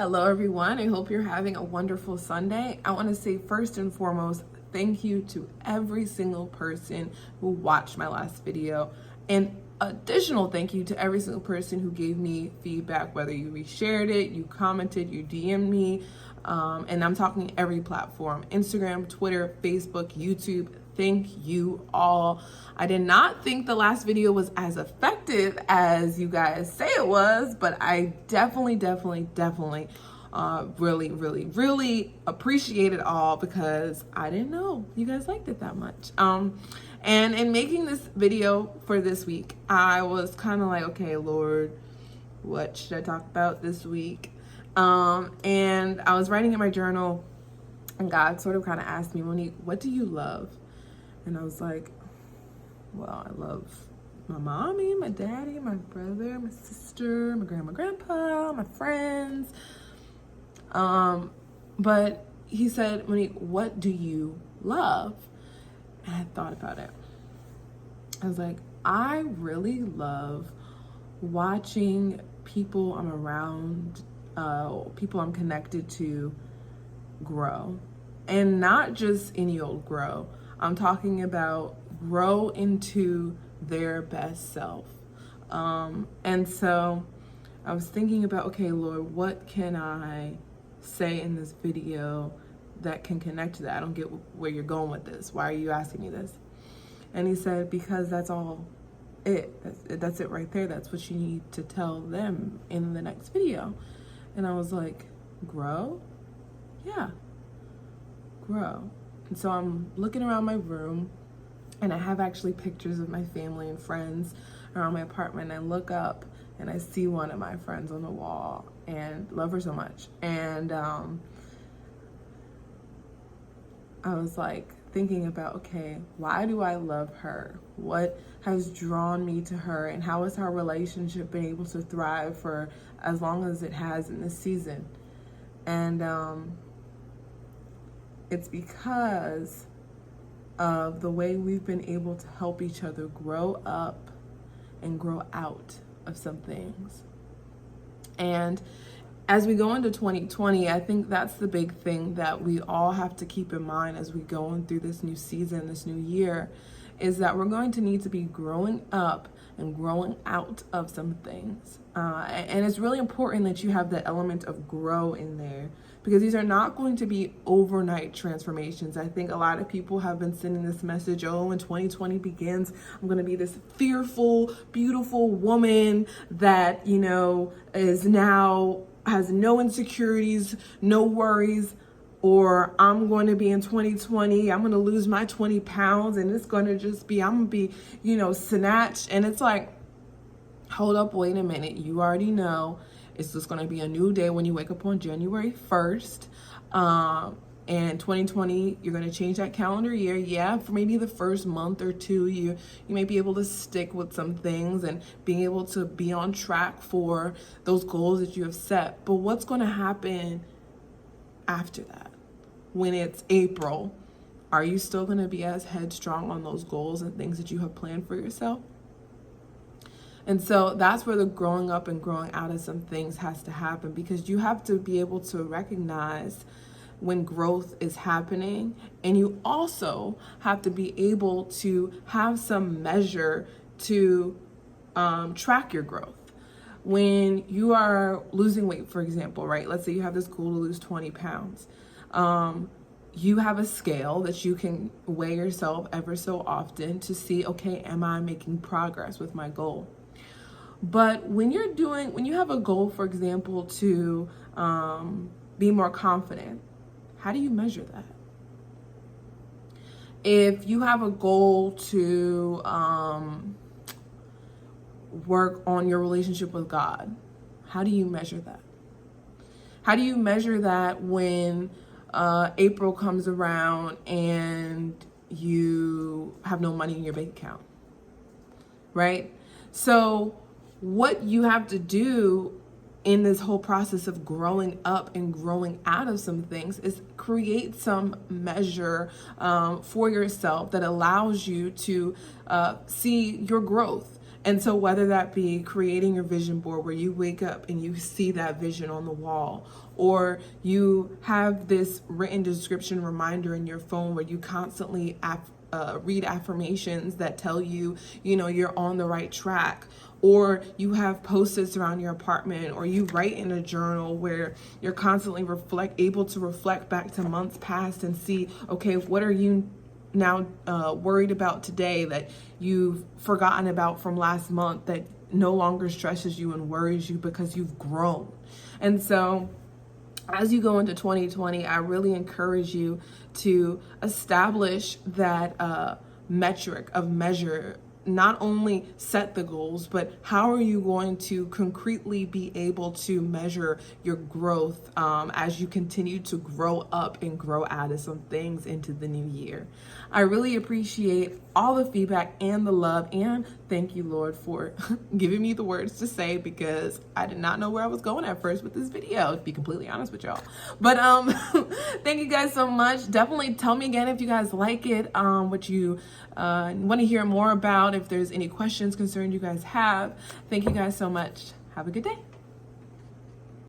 Hello everyone, I hope you're having a wonderful Sunday. I want to say first and foremost, thank you to every single person who watched my last video, and additional thank you to every single person who gave me feedback, whether you reshared it, you commented, you DM'd me, and I'm talking every platform, Instagram, Twitter, Facebook, YouTube. Thank you all. I did not think the last video was as effective as you guys say it was, but I definitely really appreciate it all because I didn't know you guys liked it that much. And in making this video for this week, I was kind of like, okay, Lord, what should I talk about this week? And I was writing in my journal, and God sort of kind of asked me, Monique, what do you love? And I was like, well, I love my mommy, my daddy, my brother, my sister, my grandma, grandpa, my friends. But he said, Monique, what do you love? And I thought about it. I was like, I really love watching people I'm around, people I'm connected to grow. And not just any old grow. I'm talking about grow into their best self. And so I was thinking about, okay, Lord, what can I say in this video that can connect to that? I don't get where you're going with this. Why are you asking me this? And he said, because that's all that's it right there. That's what you need to tell them in the next video. And I was like, grow? Yeah, grow. And so I'm looking around my room, and I have actually pictures of my family and friends around my apartment. I look up and I see one of my friends on the wall and love her so much. And I was like thinking about, okay, why do I love her? What has drawn me to her, and how has our relationship been able to thrive for as long as it has in this season? And it's because of the way we've been able to help each other grow up and grow out of some things. And as we go into 2020, I think that's the big thing that we all have to keep in mind as we go on through this new season, this new year, is that we're going to need to be growing up and growing out of some things. And it's really important that you have the element of grow in there, because these are not going to be overnight transformations. I think a lot of people have been sending this message, oh, when 2020 begins, I'm going to be this fearful, beautiful woman that, you know, is now has no insecurities, no worries. Or I'm going to be in 2020, I'm going to lose my 20 pounds and it's going to just be, I'm going to be, you know, snatched. And it's like, hold up, wait a minute. You already know it's just going to be a new day when you wake up on January 1st. And 2020, you're going to change that calendar year. Yeah, for maybe the first month or two, you may be able to stick with some things and being able to be on track for those goals that you have set. But what's going to happen after that? When it's April, are you still going to be as headstrong on those goals and things that you have planned for yourself? And so that's where the growing up and growing out of some things has to happen, because you have to be able to recognize when growth is happening, and you also have to be able to have some measure to track your growth. When you are losing weight, for example, right? Let's say you have this goal to lose 20 pounds. You have a scale that you can weigh yourself ever so often to see, okay, am I making progress with my goal? But when you have a goal, for example, to be more confident, how do you measure that? If you have a goal to work on your relationship with God, how do you measure that? How do you measure that when April comes around and you have no money in your bank account, right? So what you have to do in this whole process of growing up and growing out of some things is create some measure for yourself that allows you to see your growth And so whether that be creating your vision board where you wake up and you see that vision on the wall, or you have this written description reminder in your phone where you constantly read affirmations that tell you, you're on the right track, or you have post-its around your apartment, or you write in a journal where you're constantly able to reflect back to months past and see, okay, what are you now worried about today that you've forgotten about from last month that no longer stresses you and worries you because you've grown. And so as you go into 2020, I really encourage you to establish that metric of measure. Not only set the goals, but how are you going to concretely be able to measure your growth as you continue to grow up and grow out of some things into the new year. I really appreciate all the feedback and the love, and thank you, Lord, for giving me the words to say, because I did not know where I was going at first with this video, to be completely honest with y'all. But thank you guys so much. Definitely tell me again if you guys like it, what you want to hear more about, if there's any questions, concerns you guys have. Thank you guys so much. Have a good day.